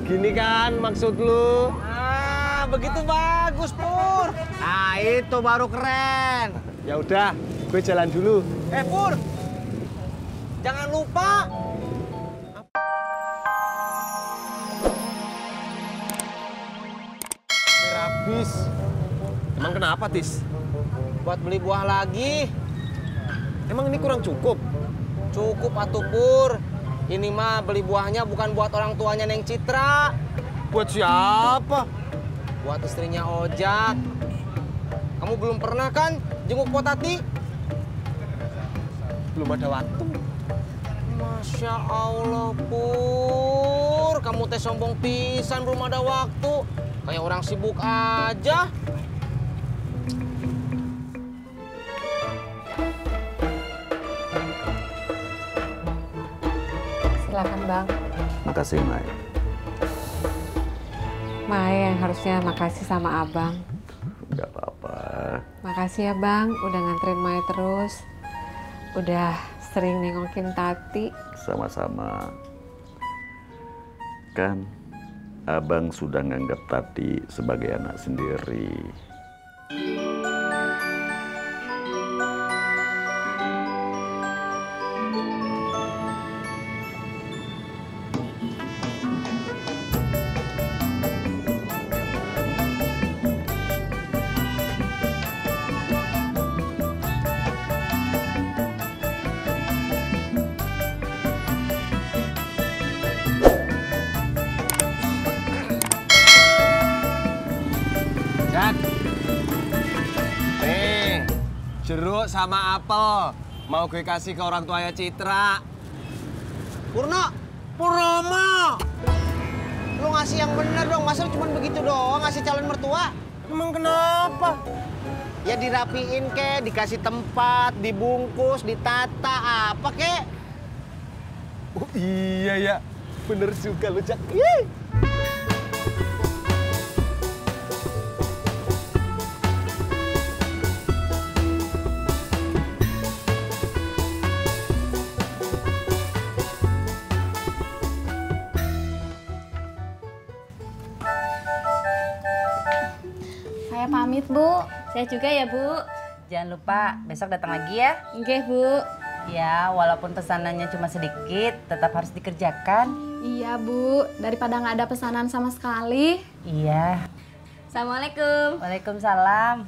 Gini kan maksud lu? Ah, begitu bagus, Pur. Nah, itu baru keren. Ya udah, gue jalan dulu. Pur. Jangan lupa. Habis. Emang kenapa, Tis? Buat beli buah lagi. Emang ini kurang cukup? Cukup atuh, Pur. Ini mah beli buahnya bukan buat orang tuanya Neng Citra. Buat siapa? Buat istrinya Ojak. Kamu belum pernah kan jenguk Potati? Belum ada waktu. Masya Allah, Pur. Kamu teh sombong pisan, belum ada waktu. Kayak orang sibuk aja. Silakan, Bang. Makasih, Mai. Mai yang harusnya makasih sama Abang. Gak apa-apa. Makasih ya, Bang, udah nganterin Mai terus. Udah sering nengokin Tati. Sama-sama. Kan Abang sudah nganggap Tati sebagai anak sendiri. Jak. Nih, jeruk sama apel. Mau gue kasih ke orang tuanya Citra. Purno, Purnomo. Lu ngasih yang bener dong, masa cuma begitu doang ngasih calon mertua? Emang kenapa? Ya dirapiin kek, dikasih tempat, dibungkus, ditata, apa kek? Oh iya ya, bener juga lu, Jak. Yeay. Saya pamit, Bu. Saya juga ya, Bu. Jangan lupa besok datang lagi ya. Nggih, Bu. Ya, walaupun pesanannya cuma sedikit, tetap harus dikerjakan. Iya, Bu. Daripada nggak ada pesanan sama sekali. Iya. Assalamualaikum. Waalaikumsalam.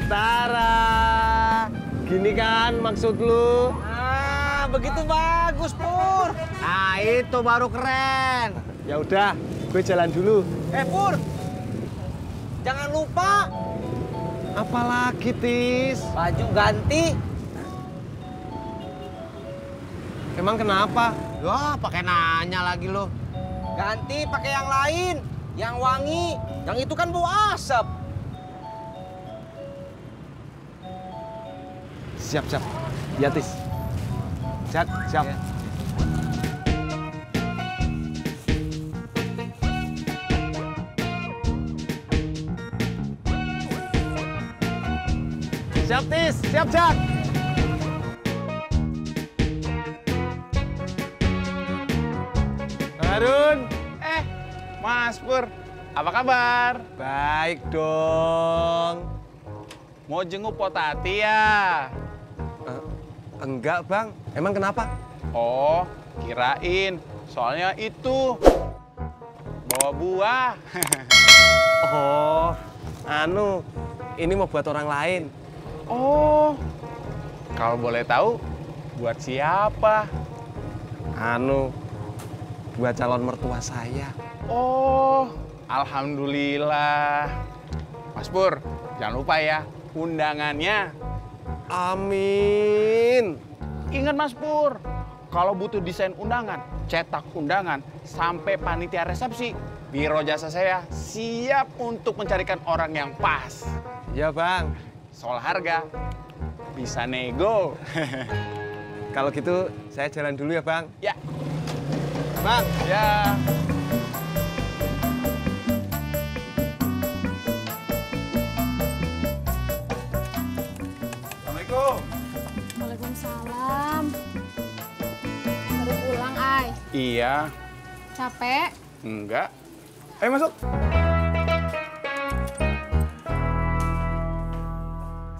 Tara. Gini kan maksud lu? Ah, begitu bagus, Pur. Nah, itu baru keren. Ya udah, gue jalan dulu. Pur. Jangan lupa. Apalagi, Tis? Baju ganti. Emang kenapa? Wah, pakai nanya lagi lo. Ganti pakai yang lain, yang wangi. Yang itu kan bau asap. Siap, siap. Ya, Tis. Jak, siap. Ya. Siap, Tis. Siap, Jak. Harun. Mas Pur, apa kabar? Baik dong. Mau jenguk Potati ya? Enggak, Bang. Emang kenapa? Oh, kirain. Soalnya itu bawa buah. Oh, ini mau buat orang lain. Oh, kalau boleh tahu, buat siapa? Buat calon mertua saya. Oh, alhamdulillah. Mas Pur, jangan lupa ya, undangannya. Amin. Ingat Mas Pur, kalau butuh desain undangan, cetak undangan, sampai panitia resepsi, Biro Jasa saya siap untuk mencarikan orang yang pas. Ya, Bang. Soal harga, bisa nego. Kalau gitu, saya jalan dulu ya, Bang. Ya. Bang. Ya. Assalamualaikum. Waalaikumsalam. Baru pulang, Ay. Iya. Capek? Enggak. Ayo masuk.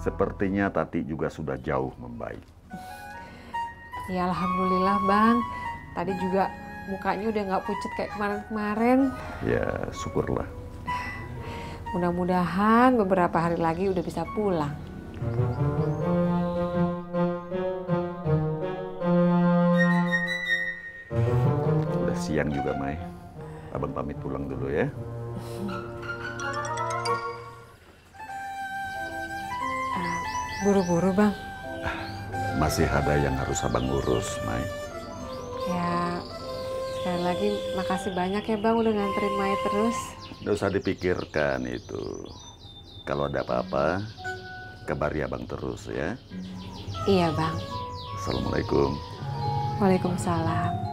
Sepertinya Tati juga sudah jauh membaik. Ya alhamdulillah Bang. Tadi juga mukanya udah nggak pucet kayak kemarin-kemarin. Ya, syukurlah. Mudah-mudahan beberapa hari lagi udah bisa pulang. Udah siang juga, Mai. Abang pamit pulang dulu ya. Buru-buru Bang. Masih ada yang harus abang urus, Mai. Ya sekali lagi makasih banyak ya Bang udah nganterin Mai terus. Nggak usah dipikirkan itu. Kalau ada apa-apa, kabari abang terus ya. Iya Bang. Assalamualaikum. Waalaikumsalam.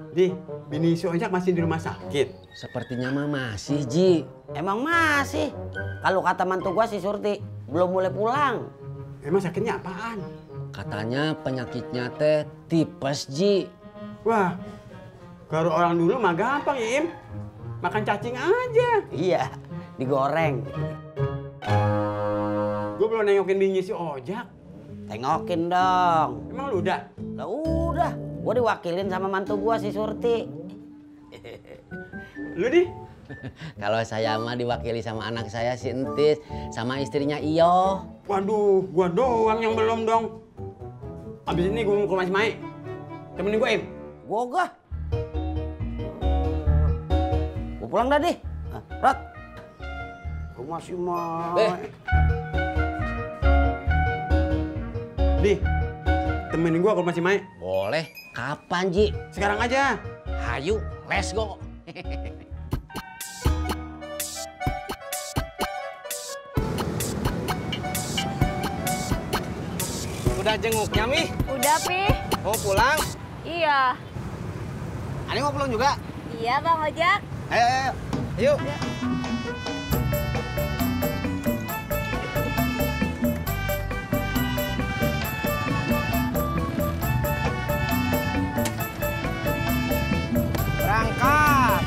Di, bini si Ojak masih di rumah sakit. Sepertinya mah masih, Ji. Emang masih. Kalau kata mantu gua si Surti, belum mulai pulang. Emang sakitnya apaan? Katanya penyakitnya teh tipes, Ji. Wah, kalau orang dulu mah gampang ya, Im. Makan cacing aja. Iya, digoreng. Gue belum nengokin bini si Ojak. Tengokin dong. Emang lu udah? Lah udah, gua diwakilin sama mantu gua si Surti. Lu di? Kalau saya mah diwakili sama anak saya si Entis, sama istrinya Iyo. Waduh, gua doang yang belum dong. Abis ini gua mau ke rumah si Mai. Temenin gua, Im. Gua gak. Gua pulang dah, Di. Rot. Gua masih mau. Di, temenin gua ke rumah si Mai. Boleh. Kapan, Ji? Sekarang aja. Hayu, let's go. Udah jenguknya, Mi? Udah, Pi. Mau pulang? Iya. Ani mau pulang juga? Iya, Bang Ojak. Ayo, ayo, ayo. Yuk. Berangkat.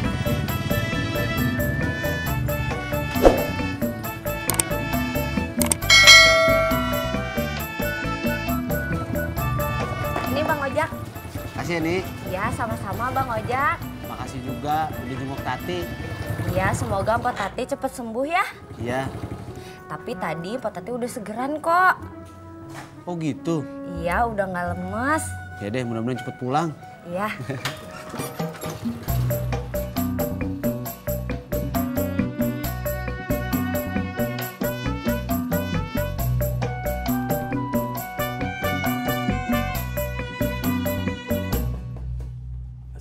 Ini Bang Ojak. Kasih ya, Ni. Iya, sama-sama Bang Ojak. Makasih juga udah jenguk Tati. Iya, semoga Mpok Tati cepet sembuh ya. Iya. Tapi tadi Mpok Tati udah segeran kok. Oh gitu? Iya, udah nggak lemes. Ya deh, mudah-mudahan cepet pulang. Iya.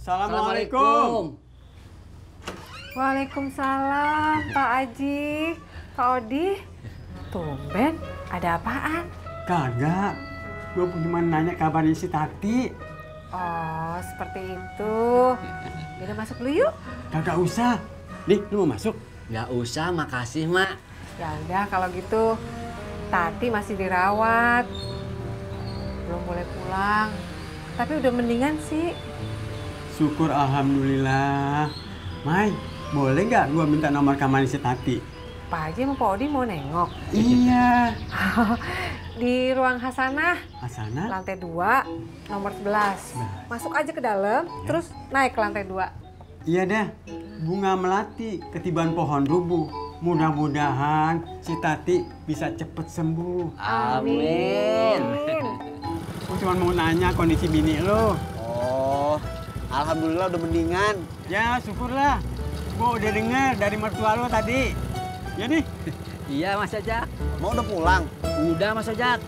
Assalamualaikum. Waalaikumsalam Pak Aji, Pak Odi. Tumben, ada apaan? Kagak. Gua cuma nanya kabarnya si Tati. Oh, seperti itu. Udah masuk dulu yuk. Kagak usah. Di, lu mau masuk? Nggak usah, makasih, Mak. Ya udah kalau gitu, Tati masih dirawat. Belum boleh pulang. Tapi udah mendingan sih. Syukur alhamdulillah. Mai, boleh nggak gua minta nomor kamarnya si Tati? Pak Haji sama Pak Odi mau nengok. Iya. Di ruang Hasanah, Asana? lantai 2, nomor 11. Masuk aja ke dalam, terus naik ke lantai 2. Iya dah. Bunga melati ketiban pohon rubuh. Mudah-mudahan si Tati bisa cepet sembuh. Amin. Gua cuma mau nanya kondisi bini lo. Alhamdulillah udah mendingan. Ya syukurlah. Gua udah dengar dari mertua lo tadi. Ya nih. Iya Mas Ojak. Mau udah pulang? Udah Mas Ojak.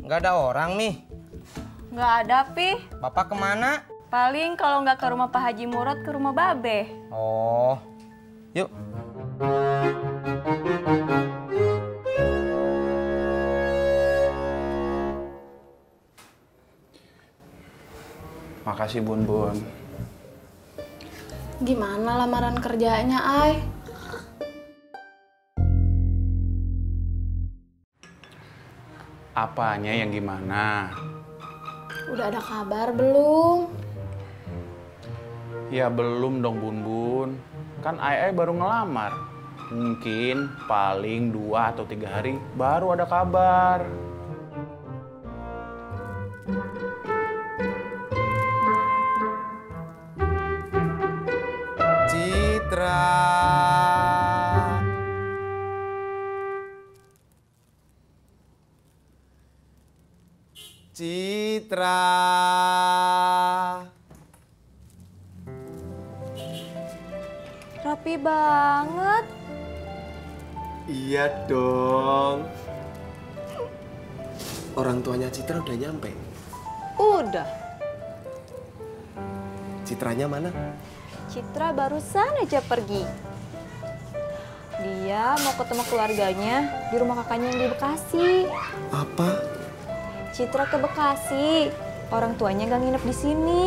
Nggak ada orang nih. Nggak ada, Pi. Bapak kemana? Paling kalau nggak ke rumah Pak Haji Murad, ke rumah Babe. Oh, yuk. Makasih Bun Bun. Gimana lamaran kerjanya, Ay? Apanya yang gimana? Udah ada kabar belum? Ya belum dong Bun Bun. Kan Ai baru ngelamar. Mungkin paling 2 atau 3 hari baru ada kabar. Citra. Citra. Rapi banget. Iya dong. Orang tuanya Citra udah nyampe. Udah. Citranya mana? Citra barusan aja pergi. Dia mau ketemu keluarganya di rumah kakaknya yang di Bekasi. Apa? Citra ke Bekasi. Orang tuanya gak nginep di sini.